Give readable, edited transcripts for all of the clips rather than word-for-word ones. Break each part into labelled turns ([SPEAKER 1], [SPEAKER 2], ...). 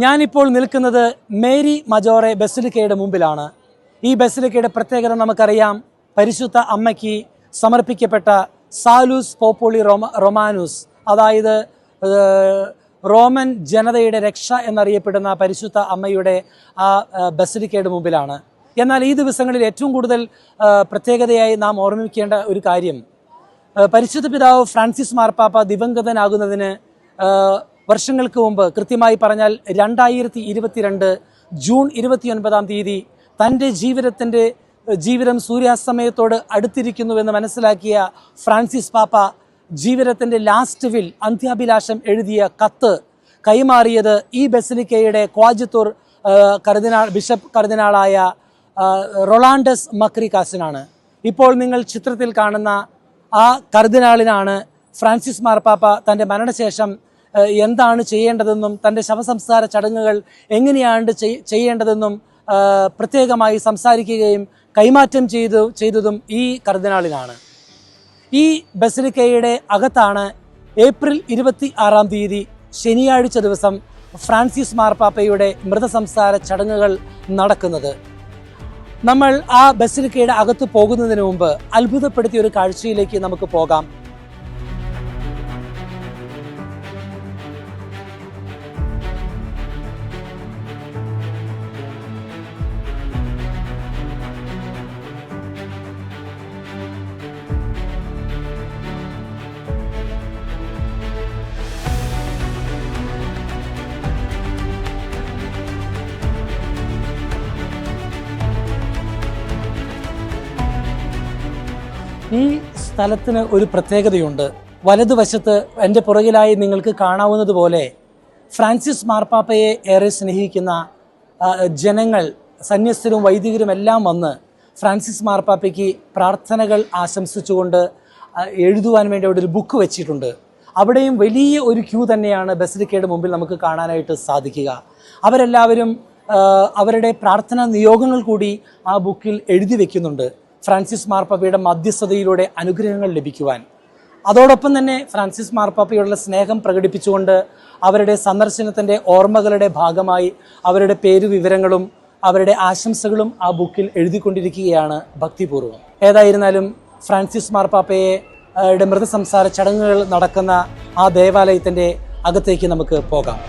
[SPEAKER 1] ഞാനിപ്പോൾ നിൽക്കുന്നത് മേരി മജോറെ ബസിലിക്കയുടെ മുമ്പിലാണ്. ഈ ബസിലിക്കയുടെ പ്രത്യേകത നമുക്കറിയാം. പരിശുദ്ധ അമ്മയ്ക്ക് സമർപ്പിക്കപ്പെട്ട സാലൂസ് പോപ്പോളി റൊമാനൂസ്, അതായത് റോമൻ ജനതയുടെ രക്ഷ എന്നറിയപ്പെടുന്ന പരിശുദ്ധ അമ്മയുടെ ആ ബസിലിക്കയുടെ മുമ്പിലാണ്. എന്നാൽ ഈ ദിവസങ്ങളിൽ ഏറ്റവും കൂടുതൽ പ്രത്യേകതയായി നാം ഓർമ്മിക്കേണ്ട ഒരു കാര്യം, പരിശുദ്ധ പിതാവ് ഫ്രാൻസിസ് മാർപ്പാപ്പ ദിവംഗതനാകുന്നതിന് വർഷങ്ങൾക്ക് മുമ്പ്, കൃത്യമായി പറഞ്ഞാൽ 2022 ജൂൺ 29 തൻ്റെ ജീവിതം സൂര്യാസ്തമയത്തോട് അടുത്തിരിക്കുന്നുവെന്ന് മനസ്സിലാക്കിയ ഫ്രാൻസിസ് പാപ്പ ജീവിതത്തിൻ്റെ ലാസ്റ്റ് വിൽ, അന്ത്യാഭിലാഷം എഴുതിയ കത്ത് കൈമാറിയത് ഈ ബസിലിക്കയുടെ ക്വാജിത്തൂർ ബിഷപ്പ് കർദിനാളായ റൊളാണ്ടസ് മക്രിക്കാസിനാണ്. ഇപ്പോൾ നിങ്ങൾ ചിത്രത്തിൽ കാണുന്ന ആ കർദിനാളിനാണ് ഫ്രാൻസിസ് മാർപ്പാപ്പ തൻ്റെ മരണശേഷം എന്താണ് ചെയ്യേണ്ടതെന്നും തൻ്റെ ശവസംസ്കാര ചടങ്ങുകൾ എങ്ങനെയാണ് ചെയ്യേണ്ടതെന്നും പ്രത്യേകമായി സംസാരിക്കുകയും കൈമാറ്റം ചെയ്തതും ഈ കർദിനാളിനാണ്. ഈ ബസിലിക്കയുടെ അകത്താണ് ഏപ്രിൽ 26 ശനിയാഴ്ച ദിവസം ഫ്രാൻസിസ് മാർപ്പാപ്പയുടെ മൃതസംസ്കാര ചടങ്ങുകൾ നടക്കുന്നത്. നമ്മൾ ആ ബസിലിക്കയുടെ അകത്ത് പോകുന്നതിന് മുമ്പ് അത്ഭുതപ്പെടുത്തിയ ഒരു കാഴ്ചയിലേക്ക് നമുക്ക് പോകാം. ഈ സ്ഥലത്തിന് ഒരു പ്രത്യേകതയുണ്ട്. വലതുവശത്ത് എൻ്റെ പുറകിലായി നിങ്ങൾക്ക് കാണാവുന്നതുപോലെ ഫ്രാൻസിസ് മാർപ്പാപ്പയെ ഏറെ സ്നേഹിക്കുന്ന ജനങ്ങൾ, സന്യസ്തരും വൈദികരും എല്ലാം വന്ന് ഫ്രാൻസിസ് മാർപ്പാപ്പയ്ക്ക് പ്രാർത്ഥനകൾ ആശംസിച്ചുകൊണ്ട് എഴുതുവാൻ വേണ്ടി അവിടെ ഒരു ബുക്ക് വെച്ചിട്ടുണ്ട്. അവിടെയും വലിയ ഒരു ക്യൂ തന്നെയാണ് ബസിലിക്കയുടെ മുമ്പിൽ നമുക്ക് കാണാനായിട്ട് സാധിക്കുക. അവരെല്ലാവരും അവരുടെ പ്രാർത്ഥനാ നിയോഗങ്ങൾ കൂടി ആ ബുക്കിൽ എഴുതി വെക്കുന്നുണ്ട്, ഫ്രാൻസിസ് മാർപ്പാപ്പയുടെ മധ്യസ്ഥതയിലൂടെ അനുഗ്രഹങ്ങൾ ലഭിക്കുവാൻ. അതോടൊപ്പം തന്നെ ഫ്രാൻസിസ് മാർപ്പാപ്പയോടുള്ള സ്നേഹം പ്രകടിപ്പിച്ചുകൊണ്ട് അവരുടെ സന്ദർശനത്തിൻ്റെ ഓർമ്മകളുടെ ഭാഗമായി അവരുടെ പേരുവിവരങ്ങളും അവരുടെ ആശംസകളും ആ ബുക്കിൽ എഴുതിക്കൊണ്ടിരിക്കുകയാണ് ഭക്തിപൂർവ്വം. ഏതായിരുന്നാലും ഫ്രാൻസിസ് മാർപ്പാപ്പയുടെ മൃതസംസ്കാര ചടങ്ങുകൾ നടക്കുന്ന ആ ദേവാലയത്തിൻ്റെ അകത്തേക്ക് നമുക്ക് പോകാം.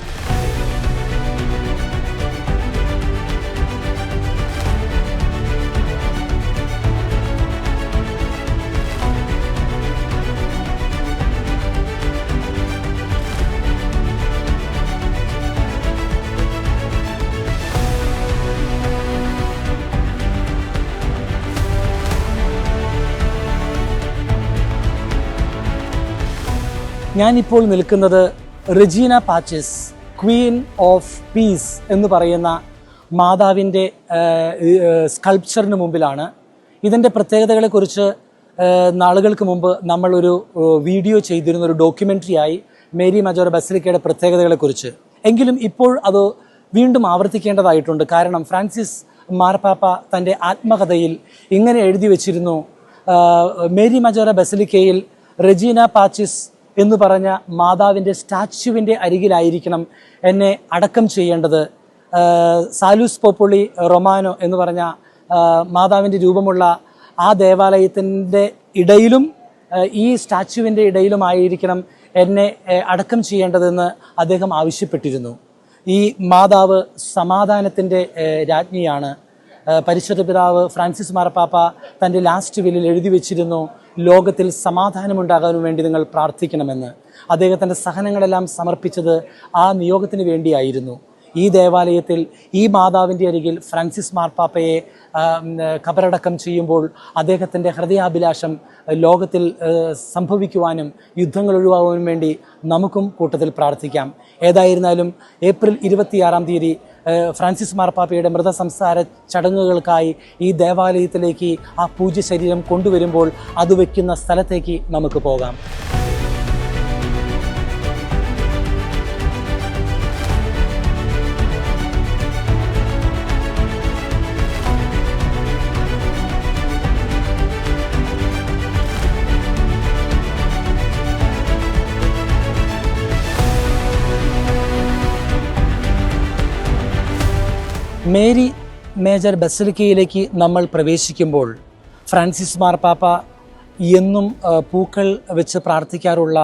[SPEAKER 1] ഞാനിപ്പോൾ നിൽക്കുന്നത് റെജീന പാച്ചിസ്, ക്വീൻ ഓഫ് പീസ് എന്ന് പറയുന്ന മാതാവിൻ്റെ സ്കൾപ്ചറിന് മുമ്പിലാണ്. ഇതിൻ്റെ പ്രത്യേകതകളെക്കുറിച്ച് നാളുകൾക്ക് മുമ്പ് നമ്മളൊരു വീഡിയോ ചെയ്തിരുന്ന ഒരു ഡോക്യുമെൻ്ററിയായി, മേരി മജോറെ ബസിലിക്കയുടെ പ്രത്യേകതകളെക്കുറിച്ച്. എങ്കിലും ഇപ്പോൾ അത് വീണ്ടും ആവർത്തിക്കേണ്ടതായിട്ടുണ്ട്. കാരണം ഫ്രാൻസിസ് മാർപ്പാപ്പ തൻ്റെ ആത്മകഥയിൽ ഇങ്ങനെ എഴുതി വച്ചിരുന്നു: മേരി മജോറെ ബസിലിക്കയിൽ റെജീന പാച്ചിസ് എന്ന് പറഞ്ഞ മാതാവിൻ്റെ സ്റ്റാച്യുവിൻ്റെ അരികിലായിരിക്കണം എന്നെ അടക്കം ചെയ്യേണ്ടത്. സാലൂസ് പോപ്പോളി റൊമാനോ എന്ന് പറഞ്ഞ മാതാവിൻ്റെ രൂപമുള്ള ആ ദേവാലയത്തിൻ്റെ ഇടയിലും ഈ സ്റ്റാച്യുവിൻ്റെ ഇടയിലുമായിരിക്കണം എന്നെ അടക്കം ചെയ്യേണ്ടതെന്ന് അദ്ദേഹം ആവശ്യപ്പെട്ടിരുന്നു. ഈ മാതാവ് സമാധാനത്തിൻ്റെ രാജ്ഞിയാണ്. പരിശുദ്ധ പിതാവ് ഫ്രാൻസിസ് മാർപ്പാപ്പ തൻ്റെ ലാസ്റ്റ് വില്ലിൽ എഴുതി വെച്ചിരുന്നു, ലോകത്തിൽ സമാധാനമുണ്ടാകാൻ വേണ്ടി നിങ്ങൾ പ്രാർത്ഥിക്കണമെന്ന്. അദ്ദേഹത്തിൻ്റെ സഹനങ്ങളെല്ലാം സമർപ്പിച്ചത് ആ നിയോഗത്തിന് വേണ്ടിയായിരുന്നു. ഈ ദേവാലയത്തിൽ ഈ മാതാവിൻ്റെ അരികിൽ ഫ്രാൻസിസ് മാർപ്പാപ്പയെ ഖബറടക്കം ചെയ്യുമ്പോൾ അദ്ദേഹത്തിൻ്റെ ഹൃദയാഭിലാഷം ലോകത്തിൽ സംഭവിക്കുവാനും യുദ്ധങ്ങൾ ഒഴിവാകാനും വേണ്ടി നമുക്കും കൂട്ടത്തിൽ പ്രാർത്ഥിക്കാം. ഏതായിരുന്നാലും ഏപ്രിൽ 26 ഫ്രാൻസിസ് മാർപ്പാപ്പയുടെ മൃതസംസ്കാര ചടങ്ങുകൾക്കായി ഈ ദേവാലയത്തിലേക്ക് ആ പൂജ്യ ശരീരം കൊണ്ടുവരുമ്പോൾ അത് വയ്ക്കുന്ന സ്ഥലത്തേക്ക് നമുക്ക് പോകാം. മേരി മേജർ ബസിലിക്കയിലേക്ക് നമ്മൾ പ്രവേശിക്കുമ്പോൾ ഫ്രാൻസിസ് മാർപ്പാപ്പ എന്നും പൂക്കൾ വെച്ച് പ്രാർത്ഥിക്കാറുള്ള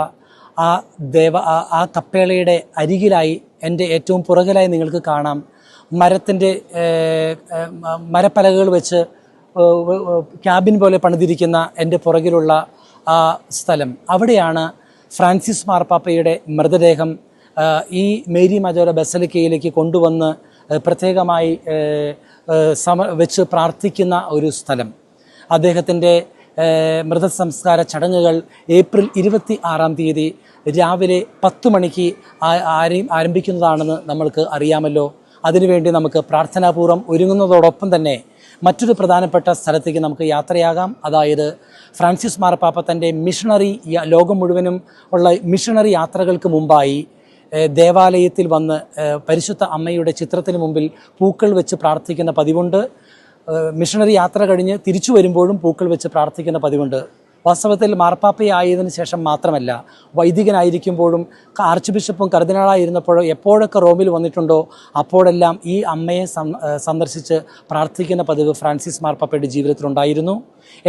[SPEAKER 1] ആ കപ്പേളയുടെ അരികിലായി എൻ്റെ ഏറ്റവും പുറകിലായി നിങ്ങൾക്ക് കാണാം മരപ്പലകകൾ വെച്ച് ക്യാബിൻ പോലെ പണിതിരിക്കുന്ന എൻ്റെ പുറകിലുള്ള ആ സ്ഥലം. അവിടെയാണ് ഫ്രാൻസിസ് മാർപ്പാപ്പയുടെ മൃതദേഹം ഈ മേരി മജോര ബസലിക്കയിലേക്ക് കൊണ്ടുവന്ന് പ്രത്യേകമായി വെച്ച് പ്രാർത്ഥിക്കുന്ന ഒരു സ്ഥലം. അദ്ദേഹത്തിൻ്റെ മൃതസംസ്കാര ചടങ്ങുകൾ ഏപ്രിൽ 26 രാവിലെ 10 മണിക്ക് ആരംഭിക്കുന്നതാണെന്ന് നമ്മൾക്ക് അറിയാമല്ലോ. അതിനുവേണ്ടി നമുക്ക് പ്രാർത്ഥനാപൂർവ്വം ഒരുങ്ങുന്നതോടൊപ്പം തന്നെ മറ്റൊരു പ്രധാനപ്പെട്ട സ്ഥലത്തേക്ക് നമുക്ക് യാത്രയാകാം. അതായത് ഫ്രാൻസിസ് മാർപ്പാപ്പ തൻ്റെ ലോകം മുഴുവനും ഉള്ള മിഷണറി യാത്രകൾക്ക് മുമ്പായി ദേവാലയത്തിൽ വന്ന് പരിശുദ്ധ അമ്മയുടെ ചിത്രത്തിന് മുമ്പിൽ പൂക്കൾ വെച്ച് പ്രാർത്ഥിക്കുന്ന പതിവുണ്ട്. മിഷണറി യാത്ര കഴിഞ്ഞ് തിരിച്ചു വരുമ്പോഴും പൂക്കൾ വെച്ച് പ്രാർത്ഥിക്കുന്ന പതിവുണ്ട്. വാസ്തവത്തിൽ മാർപ്പാപ്പയായതിനു ശേഷം മാത്രമല്ല, വൈദികനായിരിക്കുമ്പോഴും ആർച്ച് ബിഷപ്പും കർദിനാളായിരുന്നപ്പോഴോ എപ്പോഴൊക്കെ റോമിൽ വന്നിട്ടുണ്ടോ അപ്പോഴെല്ലാം ഈ അമ്മയെ സന്ദർശിച്ച് പ്രാർത്ഥിക്കുന്ന പതിവ് ഫ്രാൻസിസ് മാർപ്പാപ്പയുടെ ജീവിതത്തിലുണ്ടായിരുന്നു.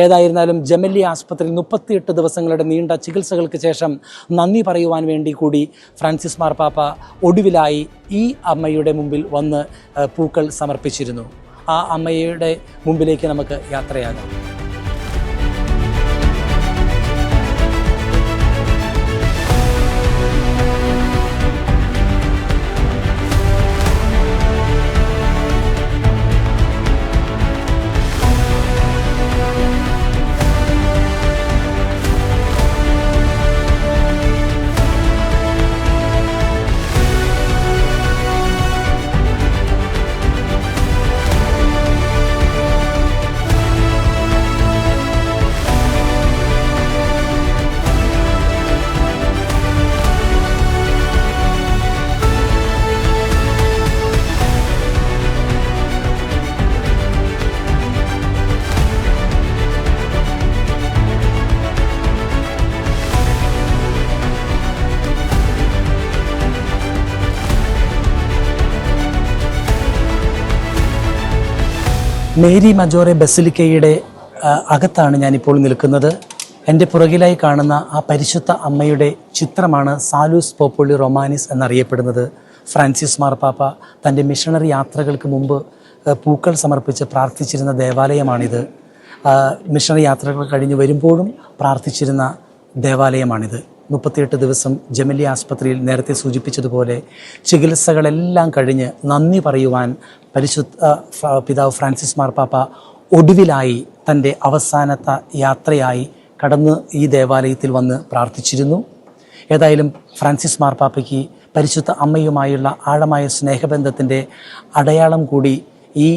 [SPEAKER 1] ഏതായിരുന്നാലും ജെമല്ലി ആസ്പത്രിയിൽ 38 ദിവസങ്ങളുടെ നീണ്ട ചികിത്സകൾക്ക് ശേഷം നന്ദി പറയുവാൻ വേണ്ടി കൂടി ഫ്രാൻസിസ് മാർപ്പാപ്പ ഒടുവിലായി ഈ അമ്മയുടെ മുമ്പിൽ വന്ന് പൂക്കൾ സമർപ്പിച്ചിരുന്നു. ആ അമ്മയുടെ മുമ്പിലേക്ക് നമുക്ക് യാത്രയാകാം. മേരി മജോറെ ബസിലിക്കയുടെ അകത്താണ് ഞാനിപ്പോൾ നിൽക്കുന്നത്. എൻ്റെ പുറകിലായി കാണുന്ന ആ പരിശുദ്ധ അമ്മയുടെ ചിത്രമാണ് സാലൂസ് പോപ്പുളി റൊമാനിസ് എന്നറിയപ്പെടുന്നത്. ഫ്രാൻസിസ് മാർപ്പാപ്പ തൻ്റെ മിഷണറി യാത്രകൾക്ക് മുമ്പ് പൂക്കൾ സമർപ്പിച്ച് പ്രാർത്ഥിച്ചിരുന്ന ദേവാലയമാണിത്. മിഷണറി യാത്രകൾ കഴിഞ്ഞ് വരുമ്പോഴും പ്രാർത്ഥിച്ചിരുന്ന ദേവാലയമാണിത്. 38 ദിവസം ജെമല്ലി ആസ്പത്രിയിൽ നേരത്തെ സൂചിപ്പിച്ചതുപോലെ ചികിത്സകളെല്ലാം കഴിഞ്ഞ് നന്ദി പറയുവാൻ പരിശുദ്ധ പിതാവ് ഫ്രാൻസിസ് മാർപ്പാപ്പ ഒടുവിലായി തൻ്റെ അവസാനത്തെ യാത്രയായി കടന്ന് ഈ ദേവാലയത്തിൽ വന്ന് പ്രാർത്ഥിച്ചിരുന്നു. ഏതായാലും ഫ്രാൻസിസ് മാർപ്പാപ്പയ്ക്ക് പരിശുദ്ധ അമ്മയുമായുള്ള ആഴമായ സ്നേഹബന്ധത്തിൻ്റെ അടയാളം കൂടി ഈ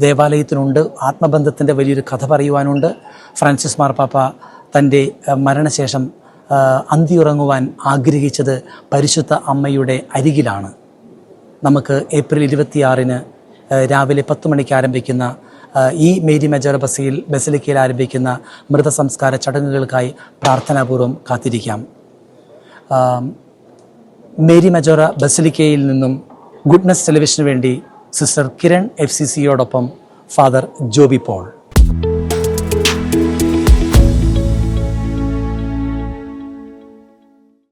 [SPEAKER 1] ദേവാലയത്തിനുണ്ട്. ആത്മബന്ധത്തിൻ്റെ വലിയൊരു കഥ പറയുവാനുണ്ട്. ഫ്രാൻസിസ് മാർപ്പാപ്പ തൻ്റെ മരണശേഷം അന്തിയുറങ്ങുവാൻ ആഗ്രഹിച്ചത് പരിശുദ്ധ അമ്മയുടെ അരികിലാണ്. നമുക്ക് ഏപ്രിൽ 26 രാവിലെ 10 മണിക്ക് ആരംഭിക്കുന്ന ഈ മേരി മജോർ ബസിലിക്കയിൽ ആരംഭിക്കുന്ന മൃതസംസ്കാര ചടങ്ങുകൾക്കായി പ്രാർത്ഥനാപൂർവ്വം കാത്തിരിക്കാം. മേരി മജോറ ബസിലിക്കയിൽ നിന്നും ഗുഡ്നസ് ടെലിവിഷന് വേണ്ടി സിസ്റ്റർ കിരൺ FCCയോടൊപ്പം ഫാദർ ജോബി പോൾ.